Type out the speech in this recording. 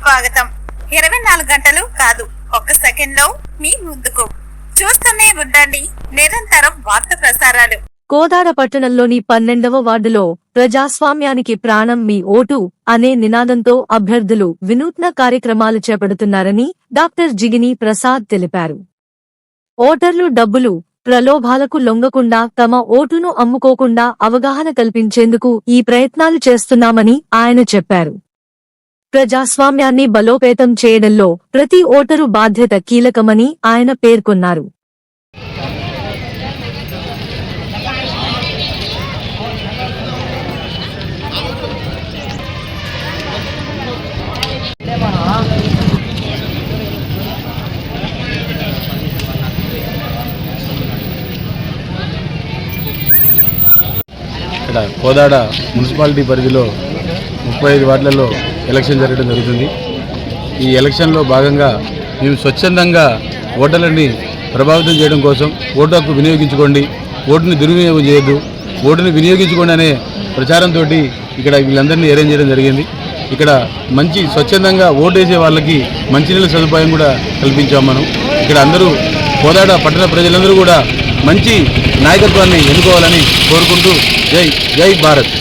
స్వాగతం. 24 గంటలు కాదు, ఒక్క సెకండ్ లో మీ ముందుకు. చూస్తూనే ఉండండి నిరంతరం వార్త ప్రసారాలు. కోదాడ పట్టణంలోని 12వ వార్డులో ప్రజాస్వామ్యానికి ప్రాణం మీ ఓటు అనే నినాదంతో అభ్యర్థులు వినూత్న కార్యక్రమాలు చేపడుతున్నారని డాక్టర్ జిగిని ప్రసాద్ తెలిపారు. ఓటర్లు డబ్బులు, ప్రలోభాలకు లొంగకుండా తమ ఓటును అమ్ముకోకుండా అవగాహన కల్పించేందుకు ఈ ప్రయత్నాలు చేస్తున్నామని ఆయన చెప్పారు. ప్రజాస్వామ్యాన్ని బలోపేతం చేయడంలో ప్రతి ఓటరు బాధ్యత కీలకమని ఆయన పేర్కొన్నారు. ఇక్కడ కోదాడ మున్సిపాలిటీ పరిధిలో 35 వార్డులలో ఎలక్షన్ జరగడం జరుగుతుంది. ఈ ఎలక్షన్లో భాగంగా మేము స్వచ్ఛందంగా ఓటర్లని ప్రభావితం చేయడం కోసం ఓటు హక్కు వినియోగించుకోండి, ఓటుని దుర్వినియోగం చేయొద్దు, ఓటుని వినియోగించుకోండి అనే ప్రచారంతో ఇక్కడ వీళ్ళందరినీ అరేంజ్ చేయడం జరిగింది. ఇక్కడ మంచి స్వచ్ఛందంగా ఓటు వేసే వాళ్ళకి మంచినీళ్ళ సదుపాయం కూడా కల్పించాం మనం. ఇక్కడ అందరూ కోదాడ పట్టణ ప్రజలందరూ కూడా మంచి నాయకత్వాన్ని ఎన్నుకోవాలని కోరుకుంటూ జై జై భారత్.